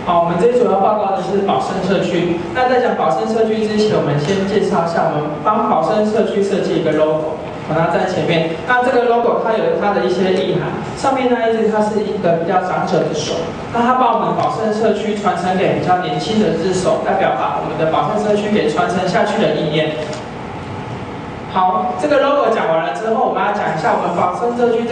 好，我们这主要报告的是宝生社区。那在讲宝生社区之前，我们先介绍一下我们帮宝生社区设计一个 logo。那在前面，那这个 logo 它有它的一些意涵。上面那一只它是一个比较长者的手，那它把我们宝生社区传承给比较年轻的之手，代表把我们的宝生社区给传承下去的意念。好，这个 logo 讲完了之后，我们要讲一下我们宝生社区这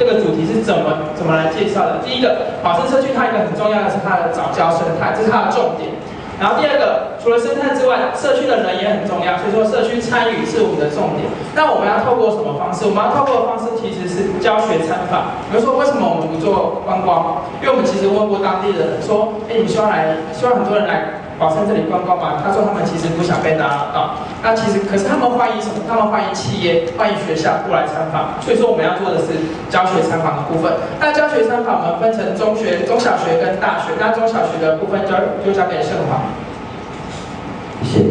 个主题是怎么来介绍的。第一个，宝生社区它一个很重要的是它的早教生态，这是它的重点。然后第二个，除了生态之外，社区的人也很重要，所以说社区参与是我们的重点。那我们要透过什么方式？我们要透过的方式其实是教学参访。比如说，为什么我们不做观光？因为我们其实问过当地的人说，你们希望很多人来宝生这里观光吗？他说他们其实不想被打扰到。那其实可是他们欢迎什么？他们欢迎企业、欢迎学校过来参访。所以说我们要做的是教学参访的部分。那教学参访我们分成中学、中小学跟大学。那中小学的部分就交给盛华。谢谢。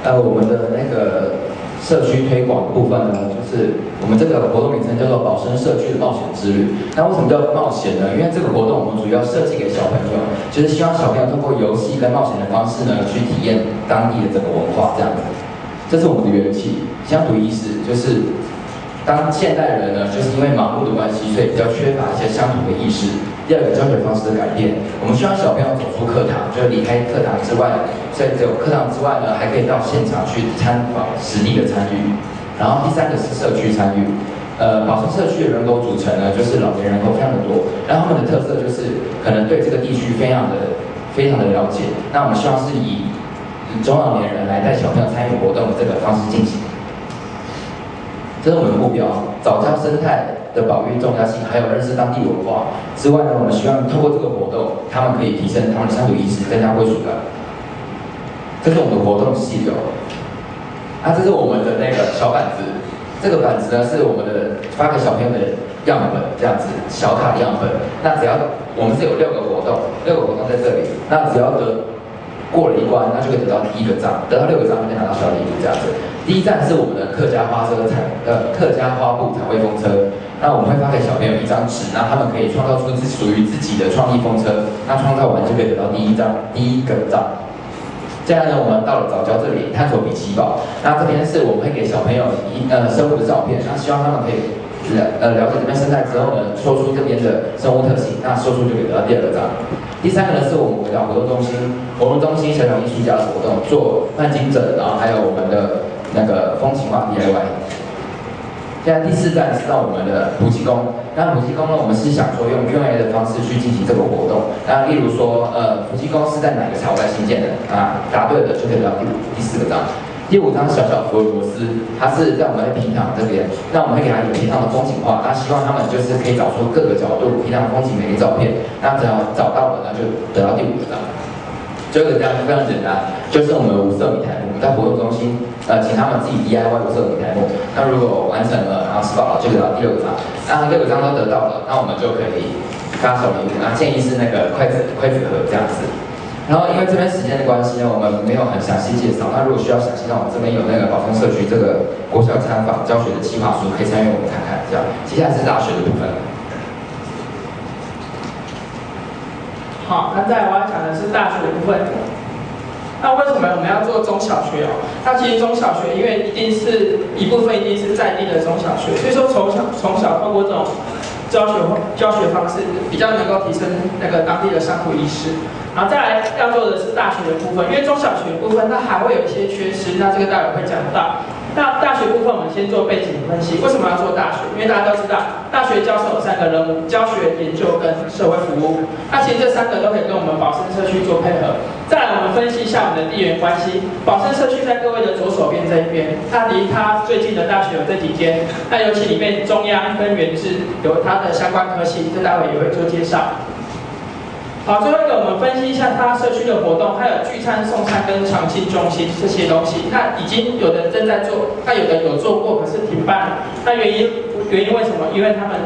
我们的那个社区推广部分呢，就是我们这个活动名称叫做宝生社区的冒险之旅。那为什么叫冒险呢？因为这个活动我们主要设计给小朋友，就是希望小朋友通过游戏跟冒险的方式呢，去体验当地的整个文化这样子。这是我们的元气。乡土意识就是当现代人呢，就是因为忙碌的关系，所以比较缺乏一些乡土的意识。第二个教学方式的改变，我们希望小朋友走出课堂，就是离开课堂之外，所以只有课堂之外呢，还可以到现场去参访、实地的参与。然后第三个是社区参与，宝生社区的人口组成呢，就是老年人口非常的多，然后他们的特色就是可能对这个地区非常的了解。那我们希望是以中老年人来带小朋友参与活动的这个方式进行。这是我们的目标，早教生态的保育重要性，还有认识当地文化之外呢，我们希望透过这个活动，他们可以提升他们的乡土意识，增加归属感。这是我们的活动细流。这是我们的那个小板子，这个板子呢是我们的发给小朋友的样本，这样子小卡样本。那只要我们是有6个活动在这里，那只要过了一关，那就可以得到第1个章，得到6个章就可以拿到小礼物这样子。第一站是我们的客家花布彩绘风车，那我们会发给小朋友1张纸，那他们可以创造出属于自己的创意风车，那创造完就可以得到第1个章。接下来呢，我们到了早教这里探索比奇堡，那这边是我们会给小朋友生物的照片，那希望他们可以了解这边生态之后呢，说出这边的生物特性，那说出就可以得到第2个章。第3个呢是我们回到活动中心小小艺术家的活动，做半金枕，然后还有我们的那个风情画 DIY。现在第4站是到我们的补给工，那补给工呢，我们是想说用 Q&A 的方式去进行这个活动。那例如说，补给工是在哪个朝代兴建的？答对了就可以得到第4个章。第5章小小福尔摩斯，它是在我们的平塘这边，那我们会给它一个平塘的风景画，那希望他们就是可以找出各个角度平塘风景美丽照片，那只要找到了，那就得到第5个章。最后一个章非常简单，就是我们的无色米苔目，在活动中心请他们自己 DIY 无色米苔目，那如果完成了，然后吃饱了，就得到第6个章。那6个章都得到了，那我们就可以发小礼物，那建议是那个筷子盒这样子。然后因为这边时间的关系呢，我们没有很详细介绍。那如果需要详细，那我们这边有那个宝生社区这个国小参访教学的计划书，可以参与我们看看。这样，接下来是大学的部分。好，那再来我要讲的是大学的部分。那为什么我们要做中小学哦？那其实中小学因为一部分一定是在地的中小学，所以说从小透过这种教学方式，比较能够提升那个当地的乡土意识。然后再来要做的是大学的部分，因为中小学部分它还会有一些缺失，那这个待会会讲到。那大学部分我们先做背景分析，为什么要做大学？因为大家都知道，大学教授有3个任务：教学、研究跟社会服务。那其实这3个都可以跟我们宝生社区做配合。再来，我们分析一下我们的地缘关系。宝生社区在各位的左手边这一边，那离它最近的大学有这几间，那尤其里面中央跟元智有它的相关科系，这待会也会做介绍。好，最后一个我们分析一下它社区的活动，它有聚餐、送餐跟长青中心这些东西。那已经有的正在做，那有的有做过，可是停办了。那原因为什么？因为他们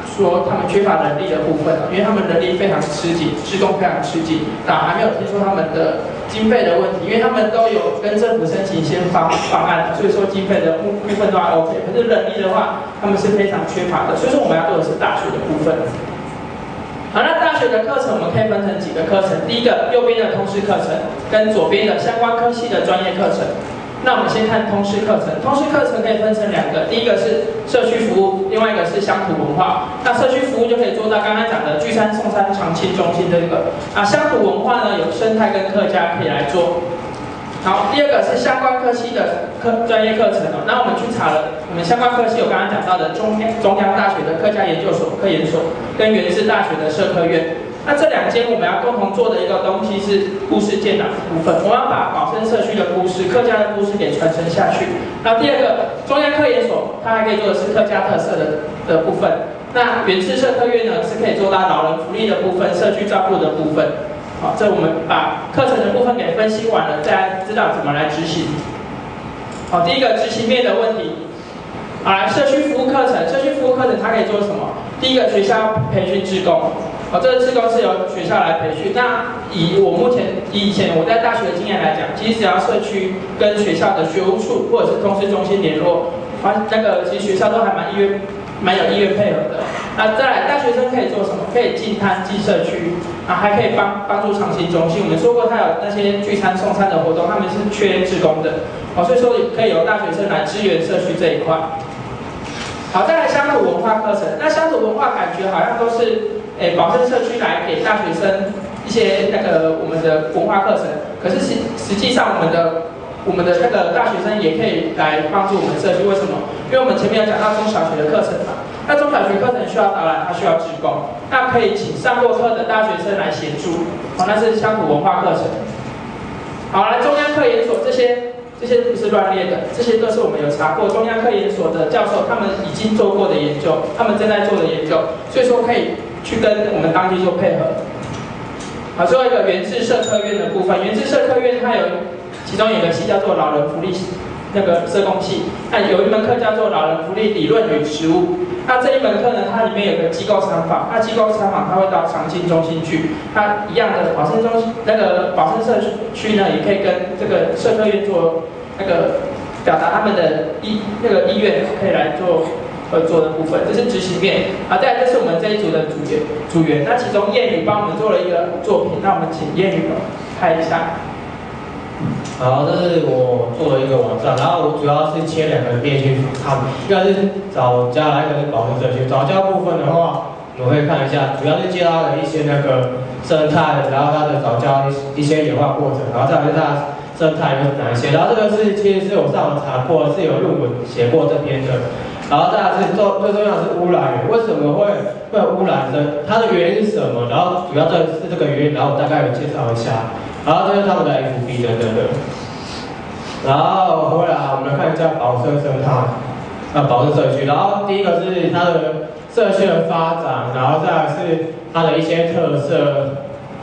说他们缺乏人力的部分，因为他们人力非常吃紧，施工非常吃紧。那还没有听说他们的经费的问题，因为他们都有跟政府申请一些方案，所以说经费的部分都还 OK。可是人力的话，他们是非常缺乏的，所以说我们要做的是大学的部分。好，那大学的课程我们可以分成几个课程，第一个右边的通识课程，跟左边的相关科系的专业课程。那我们先看通识课程，通识课程可以分成两个，第一个是社区服务，另外一个是乡土文化。那社区服务就可以做到刚刚讲的聚餐、送餐、常青中心这个。啊，乡土文化呢有生态跟客家可以来做。好，第二个是相关科系的专业课程哦。那我们去查了，我们相关科系有刚刚讲到的中央大学的客家研究所、科研所，跟元智大学的社科院。那这两间我们要共同做的一个东西是故事建档的部分，我们要把保生社区的故事、客家的故事给传承下去。那第二个，中央科研所它还可以做的是客家特色的部分。那元智社科院呢是可以做到老人福利的部分、社区照顾的部分。好，这我们把课程的部分给分析完了，再知道怎么来执行。好，第一个执行面的问题。好，来社区服务课程，社区服务课程它可以做什么？第一个，学校培训志工。好，这个志工是由学校来培训。那以前我在大学的经验来讲，其实只要社区跟学校的学务处或者是通识中心联络，其实学校都还蛮有意愿配合的。那再来，大学生可以做什么？可以进摊进社区，啊，还可以帮助常青中心。我们说过，他有那些聚餐送餐的活动，他们是缺志工的。好，所以说也可以由大学生来支援社区这一块。好，再来乡土文化课程。那乡土文化感觉好像都是保生社区来给大学生一些我们的文化课程，可是实际上我们的大学生也可以来帮助我们社区。为什么？因为我们前面有讲到中小学的课程嘛，那中小学课程需要导览，它需要志工，那可以请上过课的大学生来协助。好，那是乡土文化课程。好，来中央科研所这些不是乱列的，这些都是我们有查过中央科研所的教授他们已经做过的研究，他们正在做的研究，所以说可以去跟我们当地做配合。好，最后一个元智社科院的部分，元智社科院它其中有一个系叫做老人福利社工系，那有一门课叫做老人福利理论与实务。那这一门课呢，它里面有个机构参访，那机构参访它会到常青中心去，它一样的保生中心保生社区呢，也可以跟这个社科院做表达他们的意愿，可以来做合作的部分，这是执行面。好，再来这是我们这一组的组员，那其中谚语帮我们做了一个作品，那我们请谚语看一下。好，这是我做的一个网站，然后我主要是切两个面去看，一个是早教，一个是保生社区。早教部分的话，我们会看一下，主要是介绍的一些生态，然后它的早教一些演化过程，然后再来是它生态有哪一些，然后这个其实是我上网查过，是有论文写过这篇的。然后再来是最重要的是污染源，为什么会有污染的？它的原因是什么？然后主要是这个原因，然后我大概有介绍一下。然后这是他们的 FB 等等的。然后回来我们来看一下保生生态，保生社区。然后第一个是它的社区的发展，然后再来是它的一些特色，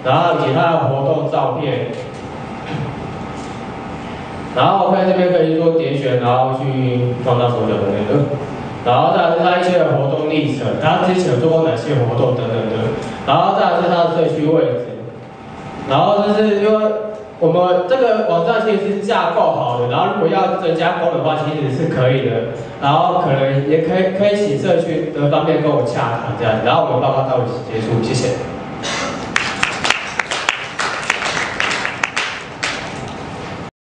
然后以及它的活动照片。然后我看这边可以做点选，然后去放到手脚的那个。然后再来是它一些的活动历程，它之前有做过哪些活动等等的。然后再来是它的社区位置。然后就是因为我们这个网站其实是架构好的，然后如果要增加功能的话，其实是可以的。然后可能也可以请社区的方面跟我洽谈这样子。然后我们报告到此结束，谢谢。